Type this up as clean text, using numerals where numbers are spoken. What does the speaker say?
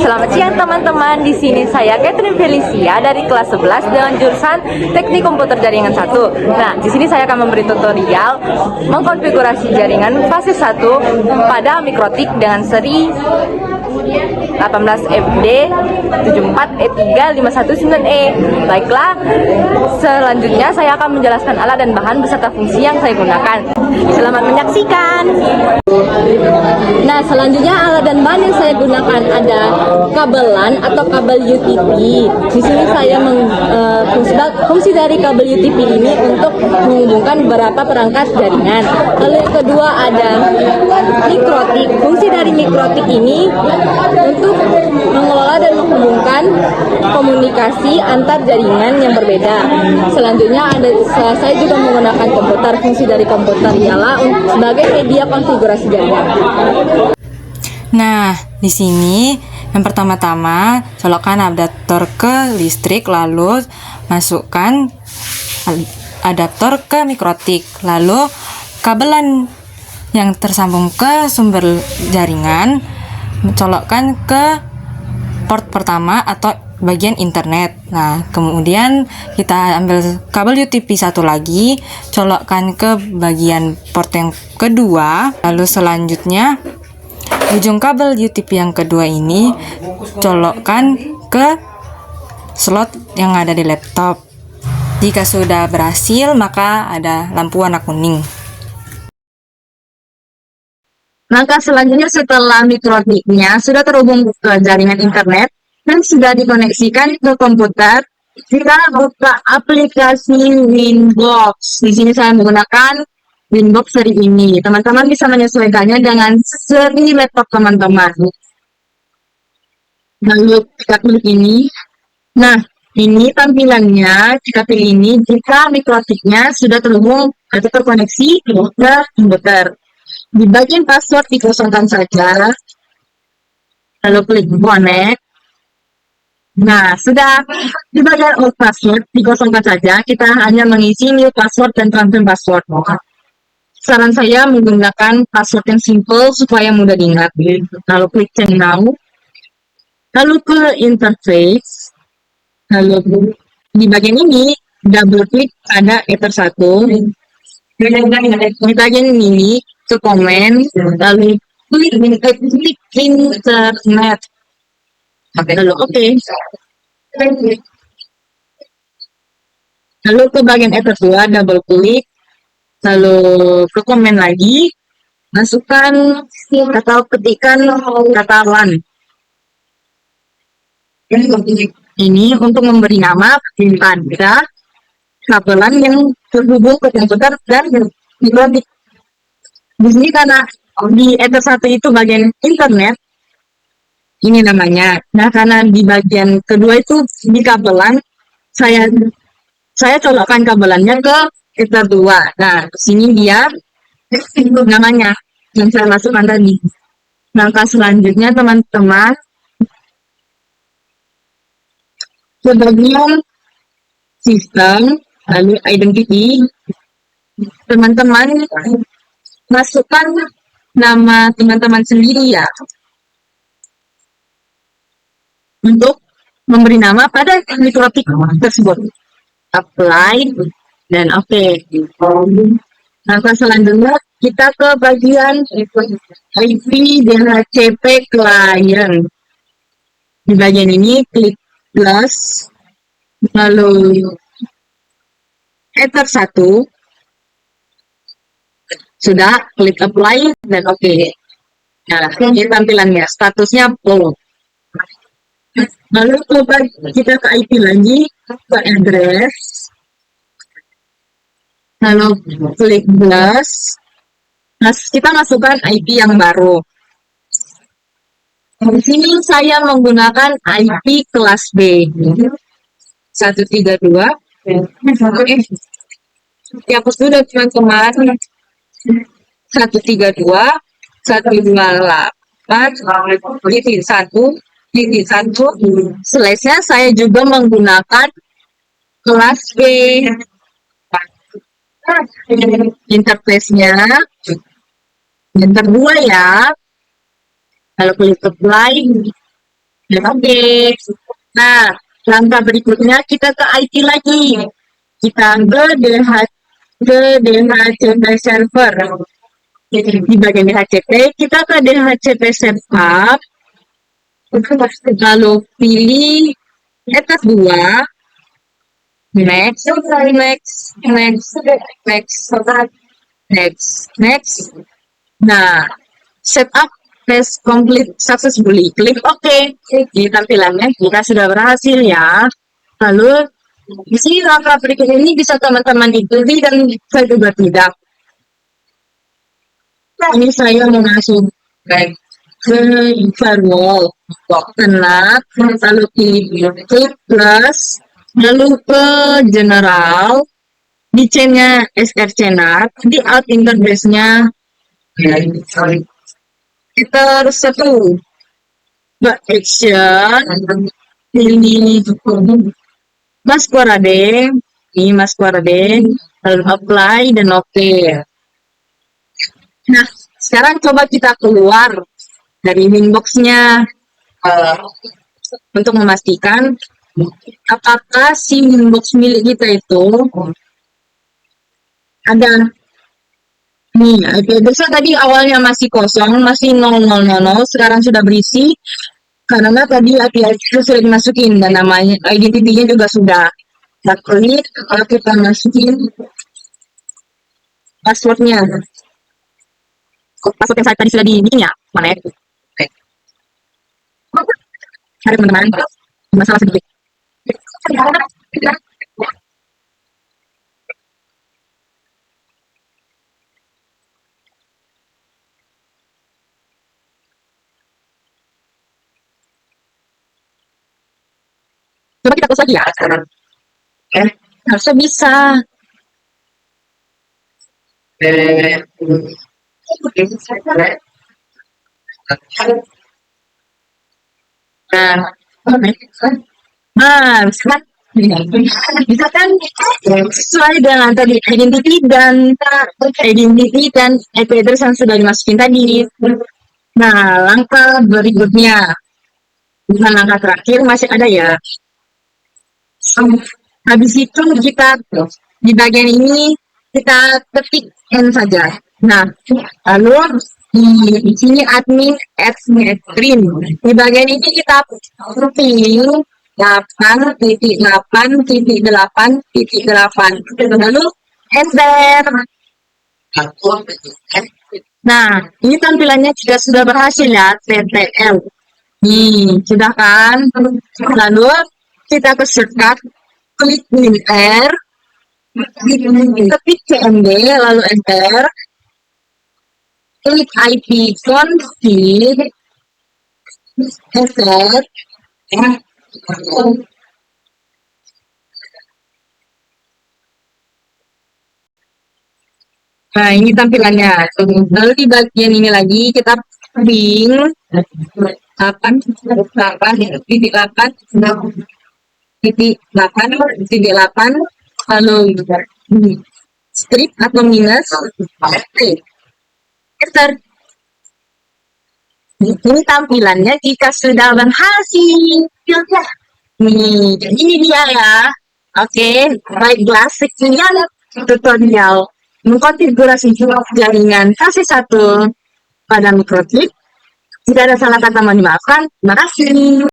Selamat siang teman-teman. Di sini saya Catherine Felicia dari kelas 11 dengan jurusan Teknik Komputer Jaringan 1. Nah, di sini saya akan memberi tutorial mengkonfigurasi jaringan fase 1 pada mikrotik dengan seri 18FD 74E35191E. Baiklah, selanjutnya saya akan menjelaskan alat dan bahan beserta fungsi yang saya gunakan. Selamat menyaksikan. Nah, selanjutnya alat dan bahan yang saya gunakan ada kabel LAN atau kabel UTP. Di sini saya fungsi dari kabel UTP ini untuk menghubungkan beberapa perangkat jaringan. Lalu yang kedua ada mikrotik. Fungsi dari mikrotik ini untuk mengelola dan menghubungkan komunikasi antar jaringan yang berbeda. Selanjutnya saya juga menggunakan komputer. Fungsi dari komputer ialah sebagai media konfigurasi jaringan. Nah, di sini yang pertama-tama colokkan adaptor ke listrik, lalu masukkan adaptor ke mikrotik, lalu kabelan yang tersambung ke sumber jaringan colokkan ke port pertama atau bagian internet. Nah, kemudian kita ambil kabel UTP satu lagi, colokkan ke bagian port yang kedua, lalu selanjutnya ujung kabel UTP yang kedua ini colokkan ke slot yang ada di laptop. Jika sudah berhasil, maka ada lampu warna kuning. Langkah selanjutnya setelah mikrotiknya sudah terhubung ke jaringan internet dan sudah dikoneksikan ke komputer, kita buka aplikasi Winbox. Di sini saya menggunakan Winbox seri ini. Teman-teman bisa menyesuaikannya dengan seri laptop teman-teman. Lalu kita klik ini. Nah, ini tampilannya. Kita pilih ini jika mikrotiknya sudah terhubung atau terkoneksi ke komputer. Di bagian password dikosongkan saja, lalu klik connect. Nah, sudah di bagian old password dikosongkan saja, kita hanya mengisi new password dan transfer password. Saran saya menggunakan password yang simple supaya mudah diingat. Lalu klik change now, lalu ke interface, lalu di bagian ini double klik ada Ether 1. Di bagian ini ke komen, lalu klik internet. Lalu oke. Lalu ke bagian Ether 2 double klik, lalu ke komen lagi, masukkan atau ketikkan kata LAN. Ini untuk memberi nama pada kabelan yang terhubung ke komputer dan mikrotik. Di sini karena di Ether 1 itu bagian internet, ini namanya. Nah, karena di bagian kedua itu di kabelan, saya colokkan kabelannya ke Ether 2. Nah, di sini dia namanya yang saya masukkan tadi. Langkah selanjutnya teman-teman, ke bagian sistem, lalu identity, teman-teman masukkan nama teman-teman sendiri ya, untuk memberi nama pada mikrotik tersebut. Apply dan oke. Langkah selanjutnya kita ke bagian IP DHCP client. Di bagian ini klik plus, lalu Ether 1, sudah klik apply dan oke. Nah, ini tampilannya, statusnya full. Lalu coba kita ke IP lagi, ke address, lalu klik plus. Nah, kita masukkan IP yang baru. Di sini saya menggunakan IP kelas B 132. Dihapus dulu teman-teman. 132.128.1.1 slash-nya saya juga menggunakan kelas B. Interface-nya yang kedua ya, kalau klik apply Oke. Nah, langkah berikutnya kita ke IT lagi. Kita ke DHCP server. Di bagian DHCP, kita ke DHCP setup, lalu pilih etas 2, next, next. Nah, setup test complete successfully. Klik OK. Di tampilannya kita sudah berhasil ya. Lalu di sini langkah berikut ini bisa teman-teman ikuti dan saya juga tidak. Ini saya mau masuk ke firewall, tenat, lalu klik plus, lalu ke general, di chainnya srcnat, di out interface-nya kita harus satu action, pilih Masquerade, ini Masquerade, lalu apply dan OK. Nah, sekarang coba kita keluar dari Winbox-nya untuk memastikan apakah si Winbox milik kita itu ada. Nih, IP address tadi awalnya masih kosong, masih 0000, sekarang sudah berisi karena tadi IP address sudah dimasukin dan namanya identity-nya juga sudah. Kita klik, kalau kita masukin passwordnya. Password yang saya tadi sudah di ini ya, mana ya? Oke. Hari teman-teman, masalah sedikit. Coba kita close lagi ya sekarang. Oke, harusnya bisa. Nah, bisa kan sesuai dengan tadi identity dan IP address yang sudah dimasukin tadi. Nah, langkah berikutnya, bukan langkah terakhir, masih ada ya. Habis itu kita di bagian ini kita ketik N saja. Nah, lalu di sini admin admin. Di bagian ini kita pilih 8.8.8.8. Lalu enter. Nah, ini tampilannya juga sudah berhasil ya, TTL. Nih, sudah kan? Lalu kita ke shortcut, klik WinR, ketik cmd, lalu enter, klik IP config, enter. Nah, ini tampilannya. Lalu di bagian ini lagi kita ping 8.8.8.8, lalu strip atau minus, enter. Ini tampilannya jika sudah berhasil. Nih, ini dia ya. Oke, baiklah, sekian tutorial mengkonfigurasi jaringan KC1 pada mikrochip. Jika ada salah kata mohon dimaafkan. Terima kasih.